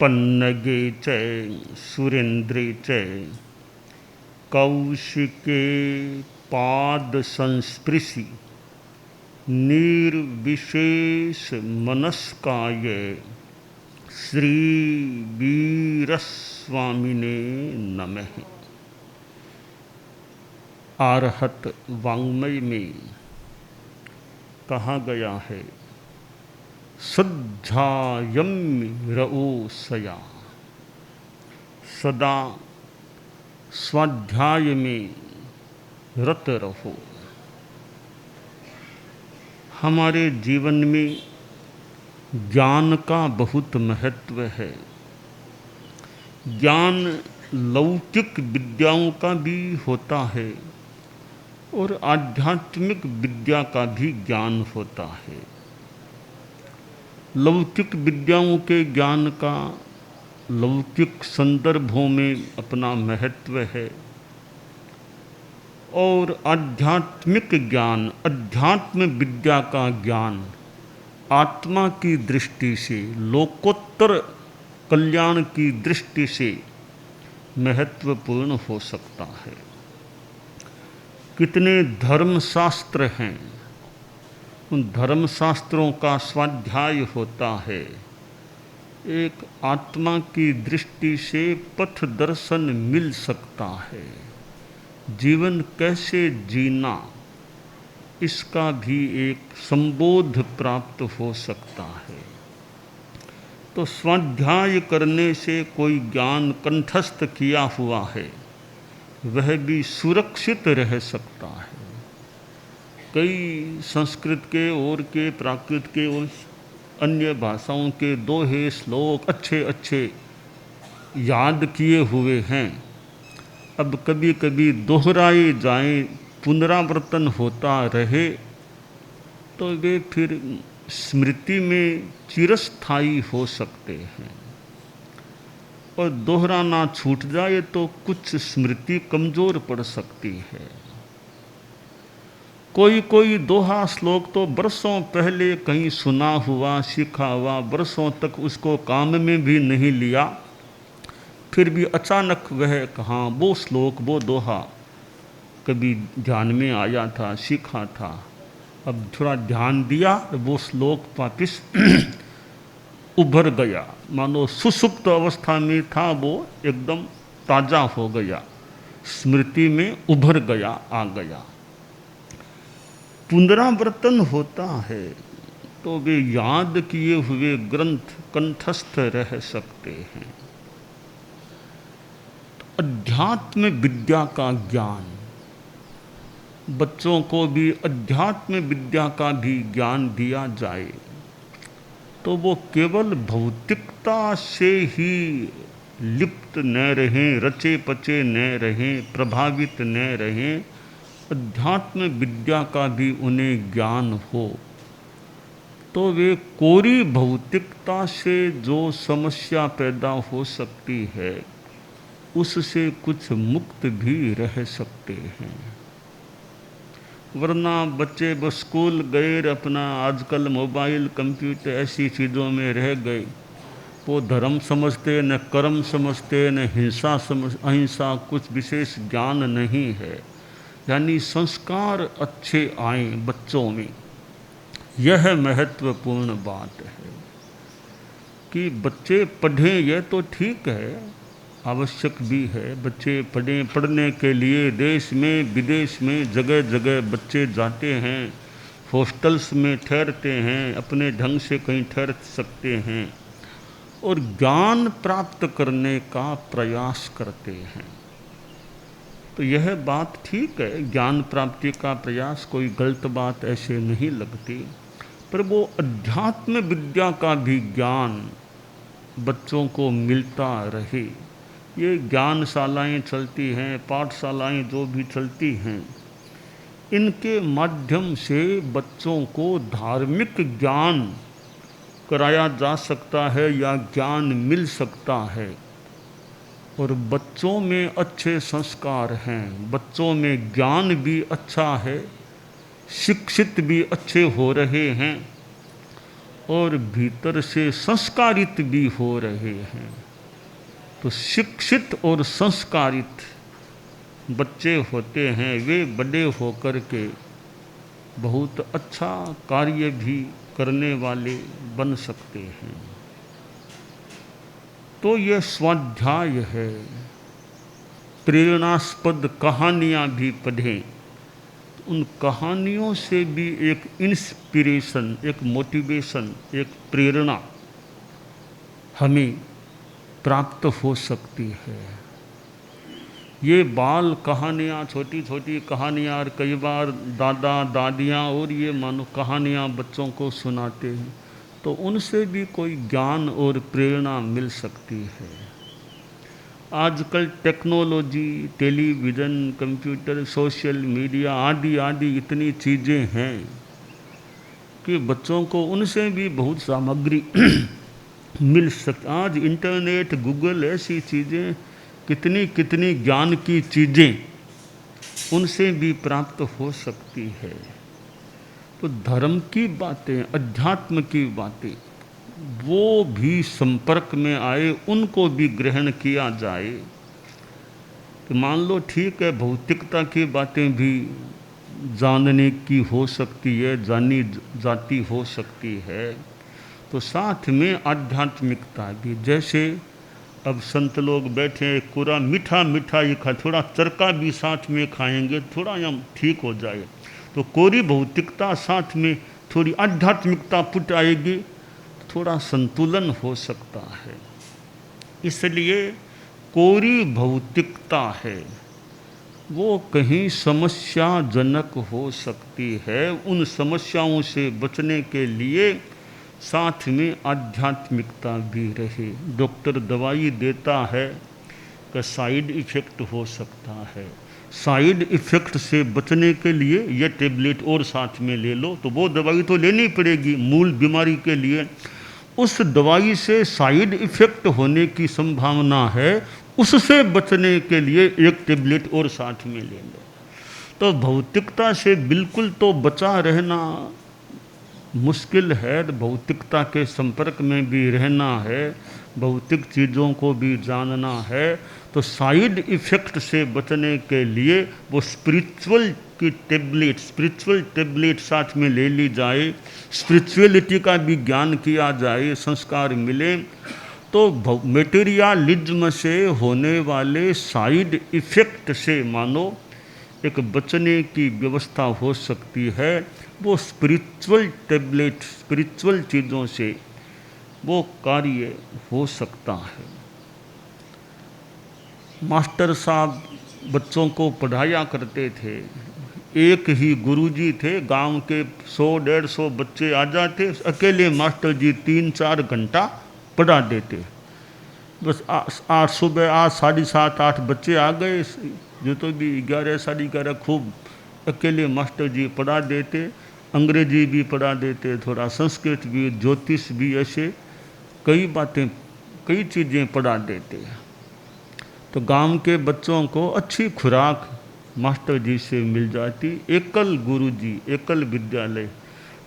पन्नगे च सुरेन्द्रे च कौशिके पाद संस्पृशि निर्विशेष मनस्काय श्री वीरस्वामिने नमः। आरहत वाङ्मय में कहा गया है, सध्यायम्रओसया, सदा स्वाध्याय में रत रहो। हमारे जीवन में ज्ञान का बहुत महत्व है। ज्ञान लौकिक विद्याओं का भी होता है और आध्यात्मिक विद्या का भी ज्ञान होता है। लौकिक विद्याओं के ज्ञान का लौकिक संदर्भों में अपना महत्व है और आध्यात्मिक ज्ञान, अध्यात्म विद्या का ज्ञान आत्मा की दृष्टि से, लोकोत्तर कल्याण की दृष्टि से महत्वपूर्ण हो सकता है। कितने धर्मशास्त्र हैं, उन धर्मशास्त्रों का स्वाध्याय होता है। एक आत्मा की दृष्टि से पथ दर्शन मिल सकता है। जीवन कैसे जीना, इसका भी एक संबोध प्राप्त हो सकता है। तो स्वाध्याय करने से कोई ज्ञान कंठस्थ किया हुआ है, वह भी सुरक्षित रह सकता है। कई संस्कृत के और के प्राकृत के और अन्य भाषाओं के दोहे श्लोक अच्छे अच्छे याद किए हुए हैं। अब कभी कभी दोहराए जाएं, पुनरावर्तन होता रहे तो वे फिर स्मृति में चिरस्थायी हो सकते हैं। और दोहराना छूट जाए तो कुछ स्मृति कमज़ोर पड़ सकती है। कोई कोई दोहा श्लोक तो बरसों पहले कहीं सुना हुआ, सीखा हुआ, बरसों तक उसको काम में भी नहीं लिया, फिर भी अचानक वह कहाँ वो श्लोक, वो दोहा कभी ध्यान में आया था, सीखा था, अब थोड़ा ध्यान दिया तो वो श्लोक वापिस उभर गया, मानो सुसुप्त अवस्था में था, वो एकदम ताज़ा हो गया, स्मृति में उभर गया, आ गया। पुनरावर्तन होता है तो वे याद किए हुए ग्रंथ कंठस्थ रह सकते हैं। अध्यात्म विद्या का ज्ञान, बच्चों को भी अध्यात्म विद्या का भी ज्ञान दिया जाए तो वो केवल भौतिकता से ही लिप्त न रहें, रचे पचे न रहें, प्रभावित न रहें, अध्यात्म विद्या का भी उन्हें ज्ञान हो तो वे कोरी भौतिकता से जो समस्या पैदा हो सकती है उससे कुछ मुक्त भी रह सकते हैं। वरना बच्चे बस स्कूल गए, अपना आजकल मोबाइल, कंप्यूटर ऐसी चीज़ों में रह गए, वो धर्म समझते, न कर्म समझते, न हिंसा अहिंसा, कुछ विशेष ज्ञान नहीं है। यानी संस्कार अच्छे आएं बच्चों में, यह महत्वपूर्ण बात है कि बच्चे पढ़ें। यह तो ठीक है, आवश्यक भी है, बच्चे पढ़ें। पढ़ने के लिए देश में विदेश में जगह जगह बच्चे जाते हैं, हॉस्टल्स में ठहरते हैं, अपने ढंग से कहीं ठहर सकते हैं और ज्ञान प्राप्त करने का प्रयास करते हैं। तो यह बात ठीक है, ज्ञान प्राप्ति का प्रयास कोई गलत बात ऐसे नहीं लगती, पर वो अध्यात्म विद्या का भी ज्ञान बच्चों को मिलता रहे। ये ज्ञानशालाएँ चलती हैं, पाठशालाएँ जो भी चलती हैं, इनके माध्यम से बच्चों को धार्मिक ज्ञान कराया जा सकता है या ज्ञान मिल सकता है। और बच्चों में अच्छे संस्कार हैं, बच्चों में ज्ञान भी अच्छा है, शिक्षित भी अच्छे हो रहे हैं और भीतर से संस्कारित भी हो रहे हैं। तो शिक्षित और संस्कारित बच्चे होते हैं, वे बड़े होकर के बहुत अच्छा कार्य भी करने वाले बन सकते हैं। तो यह स्वाध्याय है। प्रेरणास्पद कहानियाँ भी पढ़ें, उन कहानियों से भी एक इंस्पिरेशन, एक मोटिवेशन, एक प्रेरणा हमें प्राप्त हो सकती है। ये बाल कहानियाँ, छोटी छोटी कहानियाँ, और कई बार दादा दादियाँ और ये मानो कहानियाँ बच्चों को सुनाते हैं, तो उनसे भी कोई ज्ञान और प्रेरणा मिल सकती है। आजकल technology, television, computer, social media आदि आदि इतनी चीज़ें हैं कि बच्चों को उनसे भी बहुत सामग्री मिल सकती। आज इंटरनेट, गूगल, ऐसी चीज़ें, कितनी कितनी ज्ञान की चीज़ें उनसे भी प्राप्त हो सकती है। तो धर्म की बातें, अध्यात्म की बातें, वो भी संपर्क में आए, उनको भी ग्रहण किया जाए। तो मान लो ठीक है, भौतिकता की बातें भी जानने की हो सकती है, जानी जाती हो सकती है, तो साथ में आध्यात्मिकता भी। जैसे अब संत लोग बैठे, पूरा मीठा मीठा ही खा, थोड़ा चरका भी साथ में खाएंगे, थोड़ा हम ठीक हो जाए। तो कोरी भौतिकता साथ में थोड़ी आध्यात्मिकता फुट आएगी, थोड़ा संतुलन हो सकता है। इसलिए कोरी भौतिकता है वो कहीं समस्याजनक हो सकती है। उन समस्याओं से बचने के लिए साथ में आध्यात्मिकता भी रहे। डॉक्टर दवाई देता है कि साइड इफ़ेक्ट हो सकता है, साइड इफ़ेक्ट से बचने के लिए ये टेबलेट और साथ में ले लो, तो वो दवाई तो लेनी पड़ेगी मूल बीमारी के लिए। उस दवाई से साइड इफ़ेक्ट होने की संभावना है, उससे बचने के लिए एक टेबलेट और साथ में ले लो। तो भौतिकता से बिल्कुल तो बचा रहना मुश्किल है, भौतिकता के संपर्क में भी रहना है, भौतिक चीज़ों को भी जानना है। तो साइड इफ़ेक्ट से बचने के लिए वो स्पिरिचुअल टेबलेट साथ में ले ली जाए, स्पिरिचुअलिटी का भी ज्ञान किया जाए, संस्कार मिले, तो मेटेरियलिज्म से होने वाले साइड इफ़ेक्ट से मानो एक बचने की व्यवस्था हो सकती है। वो स्पिरिचुअल टेबलेट, स्पिरिचुअल चीज़ों से वो कार्य हो सकता है। मास्टर साहब बच्चों को पढ़ाया करते थे, एक ही गुरुजी थे, गांव के 100-150 बच्चे आ जाते, अकेले मास्टर जी 3-4 घंटा पढ़ा देते। बस आज सुबह 8, 7:30, 8 बच्चे आ गए, जो तो भी 11, 11:30 खूब अकेले मास्टर जी पढ़ा देते। अंग्रेजी भी पढ़ा देते, थोड़ा संस्कृत भी, ज्योतिष भी, ऐसे कई बातें, कई चीज़ें पढ़ा देते हैं। तो गांव के बच्चों को अच्छी खुराक मास्टर जी से मिल जाती। एकल गुरुजी, एकल विद्यालय।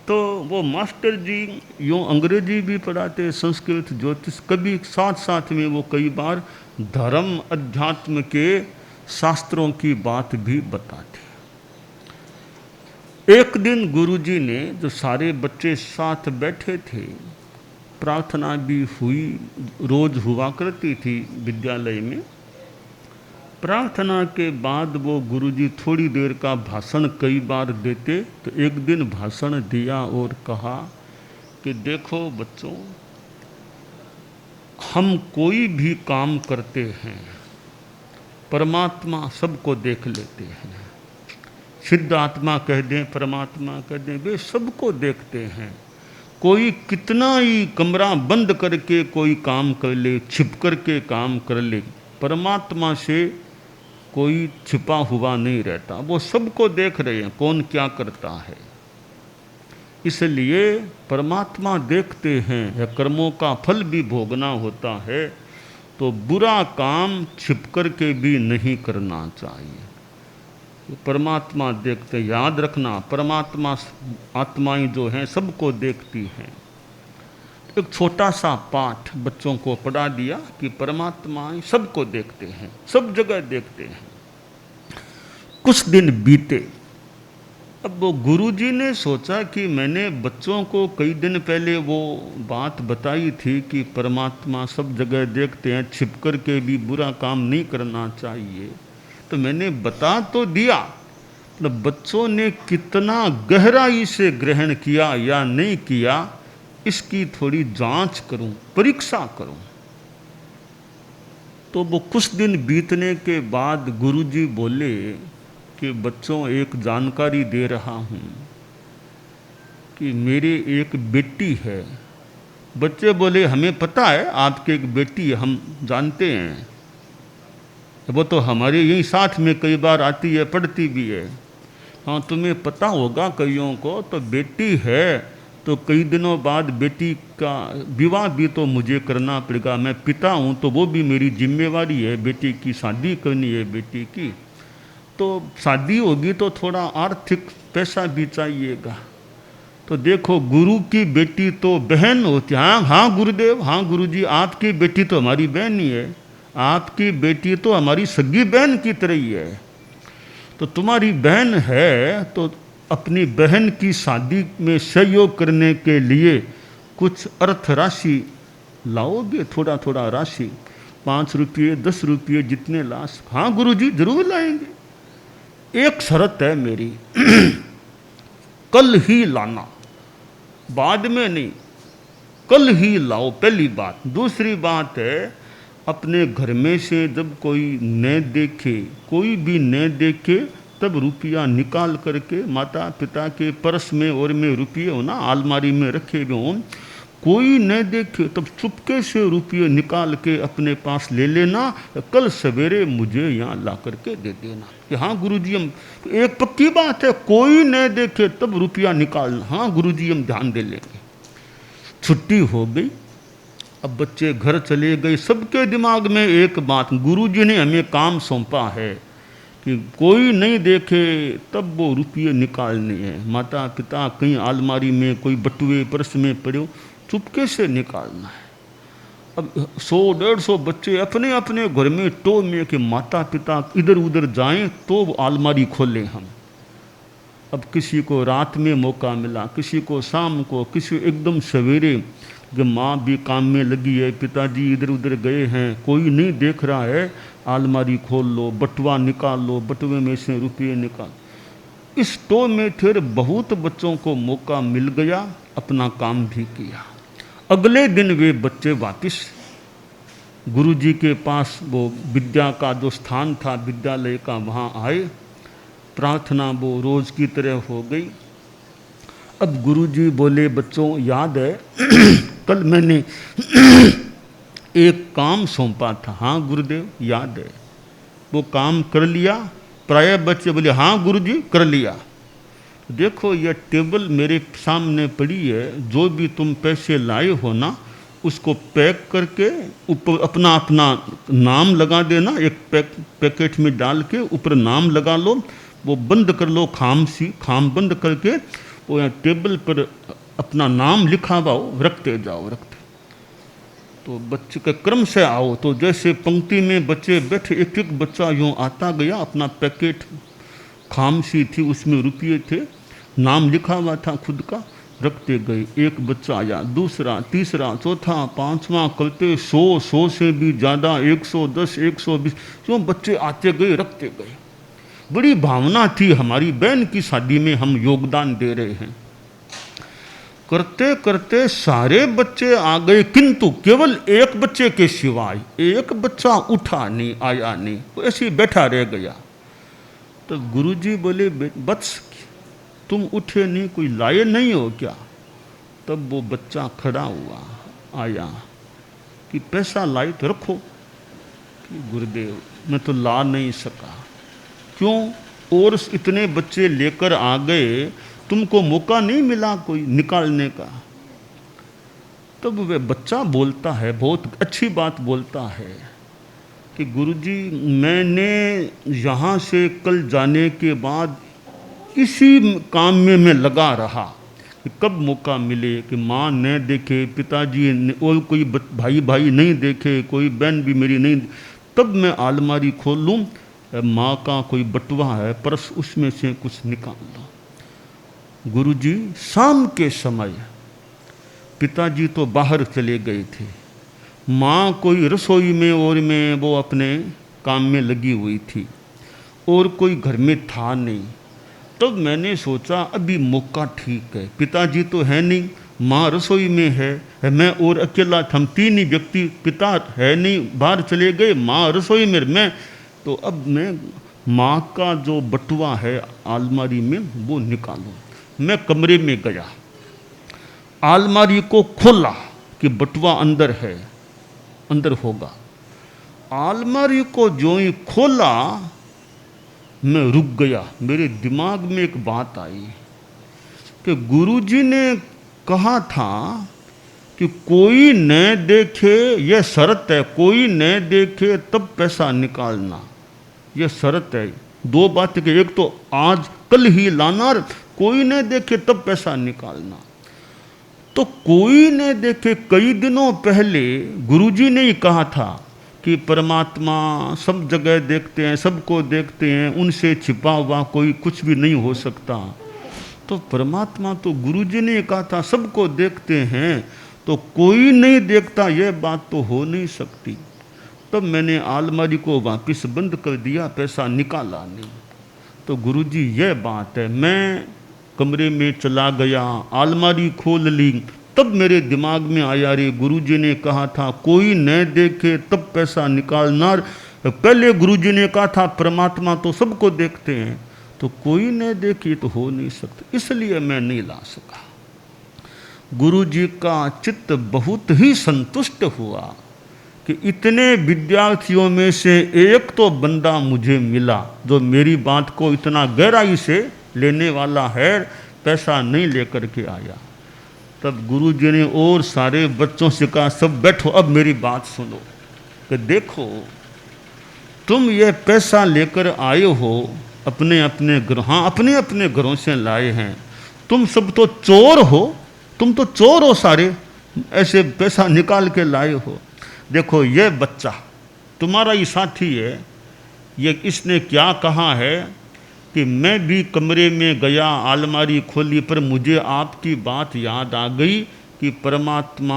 तो वो मास्टर जी यूँ अंग्रेजी भी पढ़ाते, संस्कृत, ज्योतिष, कभी साथ साथ में वो कई बार धर्म अध्यात्म के शास्त्रों की बात भी बताते। एक दिन गुरुजी ने, जो सारे बच्चे साथ बैठे थे, प्रार्थना भी हुई, रोज हुआ करती थी विद्यालय में। प्रार्थना के बाद वो गुरुजी थोड़ी देर का भाषण कई बार देते। तो एक दिन भाषण दिया और कहा कि देखो बच्चों, हम कोई भी काम करते हैं, परमात्मा सबको देख लेते हैं। सिद्ध आत्मा कह दें, परमात्मा कह दें, वे सबको देखते हैं। कोई कितना ही कमरा बंद करके कोई काम कर ले, छिप करके काम कर ले, परमात्मा से कोई छिपा हुआ नहीं रहता। वो सबको देख रहे हैं कौन क्या करता है। इसलिए परमात्मा देखते हैं, या कर्मों का फल भी भोगना होता है, तो बुरा काम छिप करके भी नहीं करना चाहिए। परमात्मा देखते, याद रखना, परमात्मा आत्माएं जो हैं सबको देखती हैं। एक छोटा सा पाठ बच्चों को पढ़ा दिया कि परमात्मा सबको देखते हैं, सब जगह देखते हैं। कुछ दिन बीते। अब वो गुरुजी ने सोचा कि मैंने बच्चों को कई दिन पहले वो बात बताई थी कि परमात्मा सब जगह देखते हैं, छिप कर के भी बुरा काम नहीं करना चाहिए, तो मैंने बता तो दिया, मतलब बच्चों ने कितना गहराई से ग्रहण किया या नहीं किया, इसकी थोड़ी जांच करूं, परीक्षा करूं। तो वो कुछ दिन बीतने के बाद गुरुजी बोले कि बच्चों एक जानकारी दे रहा हूं कि मेरी एक बेटी है। बच्चे बोले हमें पता है आपकी एक बेटी है, हम जानते हैं, वो तो हमारे यही साथ में कई बार आती है, पढ़ती भी है। हाँ तुम्हें पता होगा कईयों को, तो बेटी है तो कई दिनों बाद बेटी का विवाह भी तो मुझे करना पड़ेगा, मैं पिता हूँ तो वो भी मेरी जिम्मेवारी है, बेटी की शादी करनी है बेटी की, तो शादी होगी तो थोड़ा आर्थिक पैसा भी चाहिएगा। तो देखो गुरु की बेटी तो बहन होती है। हाँ हाँ गुरुदेव, हाँ गुरुजी, आपकी बेटी तो हमारी बहन ही है, आपकी बेटी तो हमारी सगी बहन की तरह ही है। तो तुम्हारी बहन है तो अपनी बहन की शादी में सहयोग करने के लिए कुछ अर्थ राशि लाओगे, थोड़ा थोड़ा राशि, 5 रुपये 10 रुपये जितने ला। हाँ गुरुजी जरूर लाएंगे, एक शर्त है मेरी, कल ही लाना, बाद में नहीं, कल ही लाओ, पहली बात। दूसरी बात है अपने घर में से जब कोई न देखे, कोई भी न देखे, तब रुपया निकाल करके माता पिता के पर्स में और में रुपये हो ना अलमारी में रखे हुए हों, कोई न देखे तब चुपके से रुपये निकाल के अपने पास ले लेना, कल सवेरे मुझे यहाँ ला करके दे देना। कि हाँ गुरुजी हम, एक पक्की बात है, कोई न देखे तब रुपया निकालना। हाँ गुरुजी हम ध्यान दे लेंगे। छुट्टी हो गई, अब बच्चे घर चले गए। सबके दिमाग में एक बात, गुरुजी ने हमें काम सौंपा है कि कोई नहीं देखे तब वो रुपये निकालने हैं। माता पिता कहीं अलमारी में कोई बटुए पर्स में पड़े, चुपके से निकालना है। अब 100-150 बच्चे अपने अपने घर में टो में कि माता पिता इधर उधर जाएं तो अलमारी खोलें हम। अब किसी को रात में मौका मिला, किसी को शाम को, किसी एकदम सवेरे, जब माँ भी काम में लगी है, पिताजी इधर उधर गए हैं, कोई नहीं देख रहा है, अलमारी खोल लो, बटुआ निकाल लो, बटुए में से रुपये निकाल। इस टो में फिर बहुत बच्चों को मौका मिल गया, अपना काम भी किया। अगले दिन वे बच्चे वापस गुरुजी के पास, वो विद्या का जो स्थान था विद्यालय का, वहाँ आए। प्रार्थना वो रोज की तरह हो गई। अब गुरुजी बोले बच्चों याद है कल मैंने एक काम सौंपा था। हाँ गुरुदेव याद है। वो काम कर लिया? प्राय बच्चे बोले हाँ गुरुजी कर लिया। देखो ये टेबल मेरे सामने पड़ी है, जो भी तुम पैसे लाए हो ना उसको पैक करके ऊपर अपना अपना नाम लगा देना, एक पैकेट में डाल के ऊपर नाम लगा लो, वो बंद कर लो, खाम बंद करके वो यहाँ टेबल पर अपना नाम लिखा हुआ रखते जाओ, रखते। तो बच्चे के क्रम से आओ, तो जैसे पंक्ति में बच्चे बैठे, एक एक बच्चा यूँ आता गया, अपना पैकेट खाम सी थी उसमें रुपये थे, नाम लिखा हुआ था खुद का, रखते गए। एक बच्चा आया, दूसरा, तीसरा, चौथा, पांचवा, करते 100 से भी ज़्यादा, 110, 120, जो बच्चे आते गए रखते गए। बड़ी भावना थी, हमारी बहन की शादी में हम योगदान दे रहे हैं। करते करते सारे बच्चे आ गए, किंतु केवल एक बच्चे के सिवाय एक बच्चा उठा नहीं, आया नहीं, वो ऐसे ही बैठा रह गया। तो गुरुजी बोले बच्च तुम उठे नहीं, कोई लाए नहीं हो क्या? तब वो बच्चा खड़ा हुआ, आया कि पैसा लाए तो रखो। कि गुरुदेव मैं तो ला नहीं सका। क्यों? और इतने बच्चे लेकर आ गए, तुमको मौका नहीं मिला कोई निकालने का। तब वह बच्चा बोलता है, बहुत अच्छी बात बोलता है कि गुरुजी मैंने यहाँ से कल जाने के बाद इसी काम में मैं लगा रहा, कि कब मौका मिले कि माँ न देखे, पिताजी और कोई भाई भाई नहीं देखे, कोई बहन भी मेरी नहीं, तब मैं अलमारी खोल लूँ, माँ का कोई बटुआ है पर्स, उसमें से कुछ निकाल लूँ। गुरुजी शाम के समय, पिताजी तो बाहर चले गए थे, माँ कोई रसोई में और में वो अपने काम में लगी हुई थी और कोई घर में था नहीं। तब मैंने सोचा अभी मौका ठीक है, पिताजी तो है नहीं, माँ रसोई में है मैं और अकेला, हम तीन ही व्यक्ति, पिता है नहीं बाहर चले गए, माँ रसोई में, मैं तो अब मैं माँ का जो बटुआ है अलमारी में वो निकालूं। मैं कमरे में गया, अलमारी को खोला कि बटुआ अंदर है, अंदर होगा। अलमारी को जो ही खोला मैं रुक गया। मेरे दिमाग में एक बात आई कि गुरुजी ने कहा था कि कोई न देखे, यह शर्त है, कोई न देखे तब पैसा निकालना, यह शर्त है। दो बात के, एक तो आज कल ही लाना और कोई न देखे तब पैसा निकालना। तो कोई न देखे, कई दिनों पहले गुरुजी ने ही कहा था कि परमात्मा सब जगह देखते हैं, सबको देखते हैं, उनसे छिपा हुआ कोई कुछ भी नहीं हो सकता। तो परमात्मा तो गुरुजी ने कहा था सबको देखते हैं, तो कोई नहीं देखता, यह बात तो हो नहीं सकती। तब मैंने अलमारी को वापस बंद कर दिया, पैसा निकाला नहीं। तो गुरुजी यह बात है। मैं कमरे में चला गया, अलमारी खोल ली, तब मेरे दिमाग में आया, रे गुरुजी ने कहा था कोई न देखे तब पैसा निकालना, पहले गुरुजी ने कहा था परमात्मा तो सबको देखते हैं, तो कोई न देखे तो हो नहीं सकता, इसलिए मैं नहीं ला सका। गुरुजी का चित्त बहुत ही संतुष्ट हुआ कि इतने विद्यार्थियों में से एक तो बंदा मुझे मिला जो मेरी बात को इतना गहराई से लेने वाला है, पैसा नहीं लेकर के आया। तब गुरुजी ने और सारे बच्चों से कहा सब बैठो, अब मेरी बात सुनो कि देखो तुम ये पैसा लेकर आए हो अपने अपने घर, हाँ अपने अपने घरों से लाए हैं, तुम सब तो चोर हो, तुम तो चोर हो सारे, ऐसे पैसा निकाल के लाए हो। देखो ये बच्चा तुम्हारा ही साथी है, ये इसने क्या कहा है कि मैं भी कमरे में गया, अलमारी खोली, पर मुझे आपकी बात याद आ गई कि परमात्मा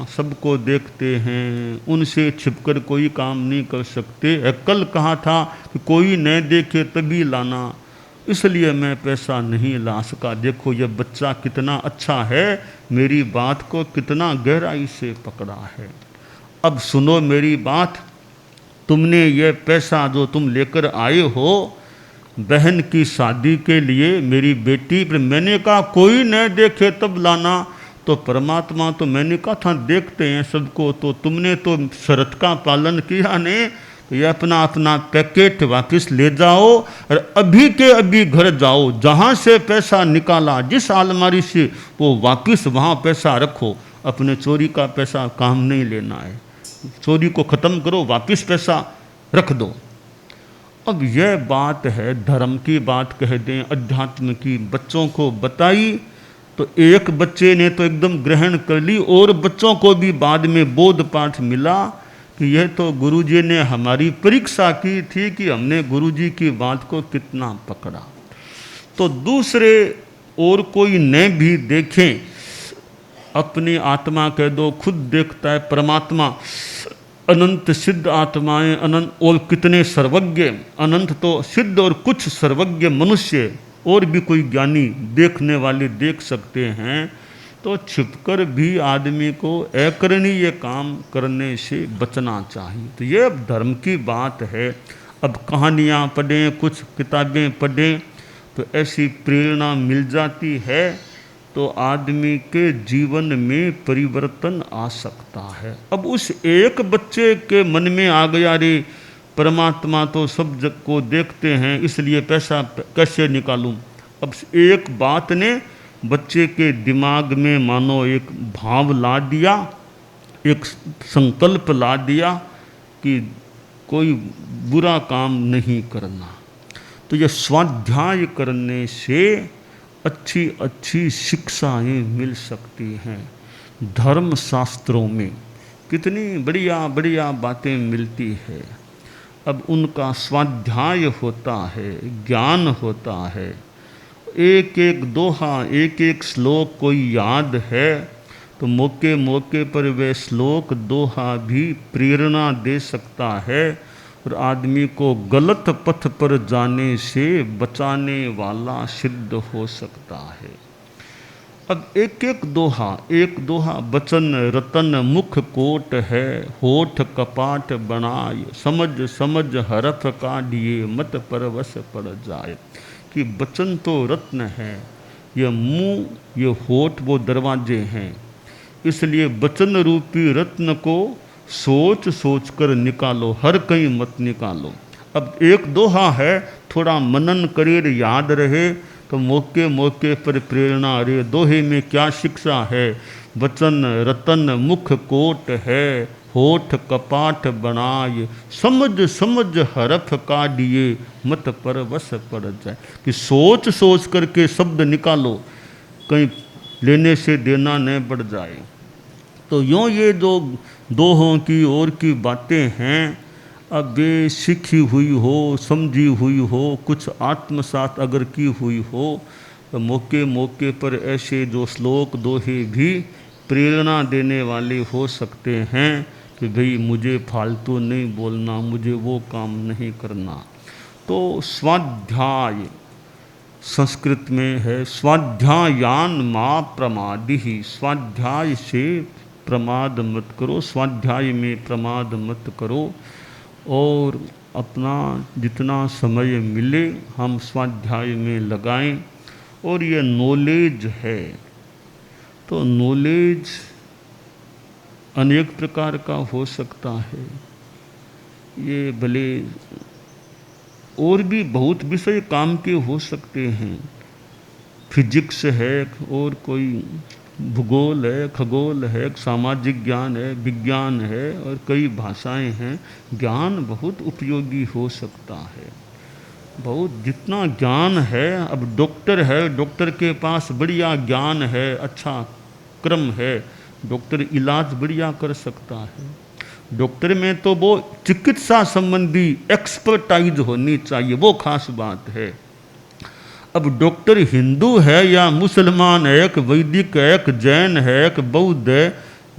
सबको देखते हैं, उनसे छिपकर कोई काम नहीं कर सकते। कल कहा था कि कोई न देखे तभी लाना, इसलिए मैं पैसा नहीं ला सका। देखो ये बच्चा कितना अच्छा है, मेरी बात को कितना गहराई से पकड़ा है। अब सुनो मेरी बात, तुमने ये पैसा जो तुम लेकर आए हो बहन की शादी के लिए, मेरी बेटी, पर मैंने कहा कोई न देखे तब लाना, तो परमात्मा तो मैंने कहा था देखते हैं सबको, तो तुमने तो शर्त का पालन किया नहीं, तो ये अपना अपना पैकेट वापस ले जाओ और अभी के अभी घर जाओ, जहाँ से पैसा निकाला जिस अलमारी से वो वापस वहाँ पैसा रखो, अपने चोरी का पैसा काम नहीं लेना है, चोरी को ख़त्म करो, वापस पैसा रख दो। अब यह बात है धर्म की बात कह दें, अध्यात्म की, बच्चों को बताई तो एक बच्चे ने तो एकदम ग्रहण कर ली और बच्चों को भी बाद में बोध पाठ मिला कि यह तो गुरुजी ने हमारी परीक्षा की थी कि हमने गुरुजी की बात को कितना पकड़ा। तो दूसरे और कोई न भी देखें, अपनी आत्मा कह दो खुद देखता है परमात्मा, अनंत सिद्ध आत्माएं, अनंत और कितने सर्वज्ञ, अनंत तो सिद्ध और कुछ सर्वज्ञ मनुष्य और भी कोई ज्ञानी देखने वाले देख सकते हैं, तो छिपकर भी आदमी को अकरणीय काम करने से बचना चाहिए। तो ये अब धर्म की बात है। अब कहानियाँ पढ़ें, कुछ किताबें पढ़ें तो ऐसी प्रेरणा मिल जाती है, तो आदमी के जीवन में परिवर्तन आ सकता है। अब उस एक बच्चे के मन में आ गया, रे परमात्मा तो सब जग को देखते हैं, इसलिए पैसा कैसे निकालूं। अब एक बात ने बच्चे के दिमाग में मानो एक भाव ला दिया, एक संकल्प ला दिया कि कोई बुरा काम नहीं करना। तो यह स्वाध्याय करने से अच्छी अच्छी शिक्षाएं मिल सकती हैं। धर्म शास्त्रों में कितनी बढ़िया बढ़िया बातें मिलती है। अब उनका स्वाध्याय होता है, ज्ञान होता है। एक एक दोहा, एक एक श्लोक कोई याद है तो मौके मौके पर वे श्लोक दोहा भी प्रेरणा दे सकता है और आदमी को गलत पथ पर जाने से बचाने वाला सिद्ध हो सकता है। अब एक एक दोहा बचन रतन मुख कोट है, होठ कपाट बनाए, समझ समझ हरफ काढ़िए, मत परवश पड़ जाए। कि बचन तो रत्न है, ये मुंह ये होठ वो दरवाजे हैं, इसलिए बचन रूपी रत्न को सोच सोच कर निकालो, हर कहीं मत निकालो। अब एक दोहा है, थोड़ा मनन करे याद रहे तो मौके मौके पर प्रेरणा रहे। दोहे में क्या शिक्षा है? वचन रतन मुख कोट है, होठ कपाट बनाए, समझ समझ हरफ काढ़िए, मत परवश पड़ जाए। कि सोच सोच करके शब्द निकालो, कहीं लेने से देना न बढ़ जाए। तो यूँ ये जो दोहों की और की बातें हैं, अब ये सीखी हुई हो, समझी हुई हो, कुछ आत्मसात अगर की हुई हो तो मौके मौके पर ऐसे जो श्लोक दोहे भी प्रेरणा देने वाले हो सकते हैं कि भाई मुझे फालतू नहीं बोलना, मुझे वो काम नहीं करना। तो स्वाध्याय संस्कृत में है, स्वाध्यायान माँ प्रमादिहि, स्वाध्याय से प्रमाद मत करो, स्वाध्याय में प्रमाद मत करो। और अपना जितना समय मिले हम स्वाध्याय में लगाएं। और ये नॉलेज है तो नॉलेज अनेक प्रकार का हो सकता है। ये भले और भी बहुत विषय काम के हो सकते हैं। फिजिक्स है, और कोई भूगोल है, खगोल है, सामाजिक ज्ञान है, विज्ञान है, और कई भाषाएं हैं। ज्ञान बहुत उपयोगी हो सकता है, बहुत जितना ज्ञान है। अब डॉक्टर है, डॉक्टर के पास बढ़िया ज्ञान है, अच्छा क्रम है, डॉक्टर इलाज बढ़िया कर सकता है। डॉक्टर में तो वो चिकित्सा संबंधी एक्सपर्टाइज होनी चाहिए, वो खास बात है। अब डॉक्टर हिंदू है या मुसलमान है, एक वैदिक है, एक जैन है, एक बौद्ध है,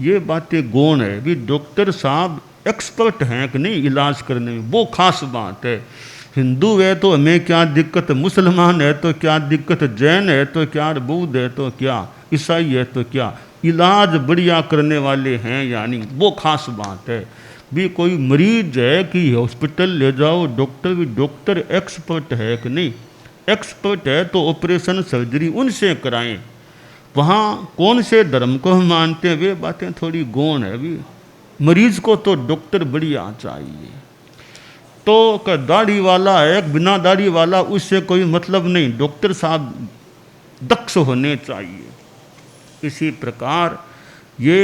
ये बातें गौण है। भी डॉक्टर साहब एक्सपर्ट हैं कि नहीं इलाज करने में, वो खास बात है। हिंदू है तो हमें क्या दिक्कत, मुसलमान है तो क्या दिक्कत, जैन है तो क्या, बौद्ध है तो क्या, ईसाई है तो क्या, इलाज बढ़िया करने वाले हैं, यानी वो खास बात है। भी कोई मरीज है कि हॉस्पिटल ले जाओ, डॉक्टर भी डॉक्टर एक्सपर्ट है कि नहीं, एक्सपर्ट है तो ऑपरेशन सर्जरी उनसे कराएं। वहाँ कौन से धर्म को हम मानते हैं वे बातें थोड़ी गौण है। भी मरीज को तो डॉक्टर बढ़िया चाहिए। तो दाढ़ी वाला है, बिना दाढ़ी वाला, उससे कोई मतलब नहीं, डॉक्टर साहब दक्ष होने चाहिए। इसी प्रकार ये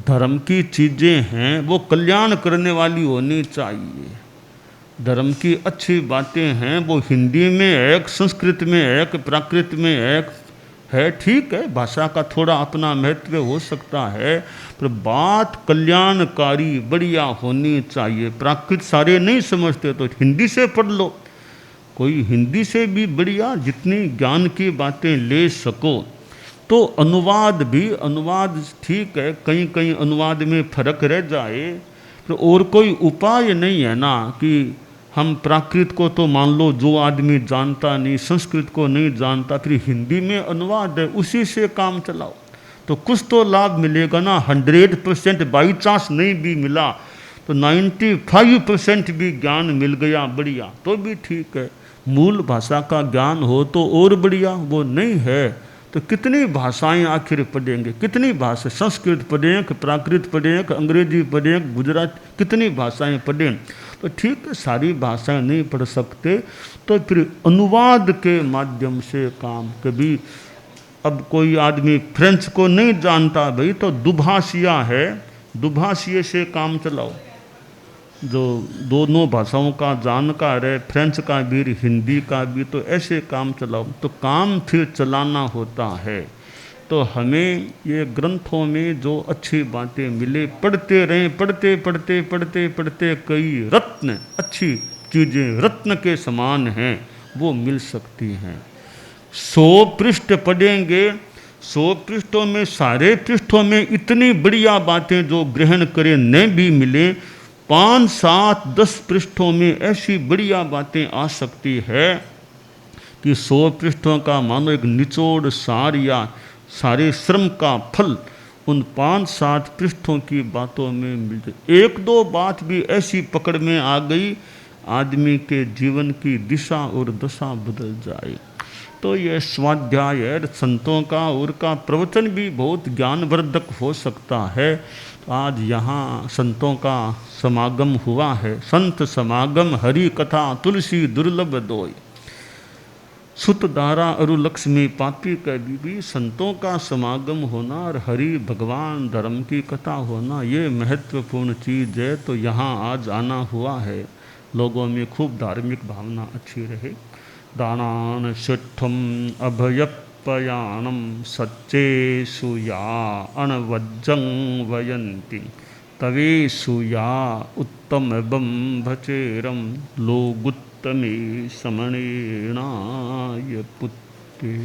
धर्म की चीज़ें हैं, वो कल्याण करने वाली होनी चाहिए। धर्म की अच्छी बातें हैं, वो हिंदी में एक, संस्कृत में एक, प्राकृत में एक है। ठीक है, भाषा का थोड़ा अपना महत्व हो सकता है, पर बात कल्याणकारी बढ़िया होनी चाहिए। प्राकृत सारे नहीं समझते तो हिंदी से पढ़ लो, कोई हिंदी से भी बढ़िया जितनी ज्ञान की बातें ले सको। तो अनुवाद भी, अनुवाद ठीक है, कहीं कहीं अनुवाद में फर्क रह जाए तो और कोई उपाय नहीं है ना कि हम प्राकृत को तो मान लो जो आदमी जानता नहीं, संस्कृत को नहीं जानता, फिर हिंदी में अनुवाद है, उसी से काम चलाओ तो कुछ तो लाभ मिलेगा ना। 100% बाई चांस नहीं भी मिला तो 95% भी ज्ञान मिल गया बढ़िया, तो भी ठीक है। मूल भाषा का ज्ञान हो तो और बढ़िया, वो नहीं है तो कितनी भाषाएं आखिर पढ़ेंगे, कितनी भाषा, संस्कृत पढ़ें, प्राकृत पढ़ें, अंग्रेजी पढ़ें, गुजरात, कितनी भाषाएं पढ़ें। तो ठीक है, सारी भाषाएं नहीं पढ़ सकते तो फिर अनुवाद के माध्यम से काम। कभी अब कोई आदमी फ्रेंच को नहीं जानता भाई, तो दुभाषिया है, दुभाषिये से काम चलाओ। जो दोनों भाषाओं का जानकार है, फ्रेंच का भी हिंदी का भी, तो ऐसे काम चलाओ। तो काम फिर चलाना होता है। तो हमें ये ग्रंथों में जो अच्छी बातें मिले पढ़ते रहें, पढ़ते पढ़ते पढ़ते पढ़ते कई रत्न, अच्छी चीज़ें रत्न के समान हैं वो मिल सकती हैं। 100 पृष्ठ पढ़ेंगे, 100 पृष्ठों में, सारे पृष्ठों में इतनी बढ़िया बातें जो ग्रहण करें न भी मिले, 5, 7, 10 पृष्ठों में ऐसी बढ़िया बातें आ सकती है कि 100 पृष्ठों का मानो एक निचोड़ सार या सारे श्रम का फल उन 5, 7 पृष्ठों की बातों में मिल जाए। 1-2 बात भी ऐसी पकड़ में आ गई, आदमी के जीवन की दिशा और दशा बदल जाए। तो यह स्वाध्याय है संतों का, उनका प्रवचन भी बहुत ज्ञानवर्धक हो सकता है। तो आज यहाँ संतों का समागम हुआ है। संत समागम हरि कथा तुलसी दुर्लभ दोय, सुत दारा अरु लक्ष्मी पापी कभी भी। संतों का समागम होना और हरि भगवान धर्म की कथा होना ये महत्वपूर्ण चीज़ है। तो यहाँ आज आना हुआ है, लोगों में खूब धार्मिक भावना अच्छी रहे। दानान शिठम अभयपयाणम सच्चेषु या अणवज्जं वयन्ति तवेषु या उत्तमबं भचेरं लोगुत्तमे समणेनाय पुत्रे।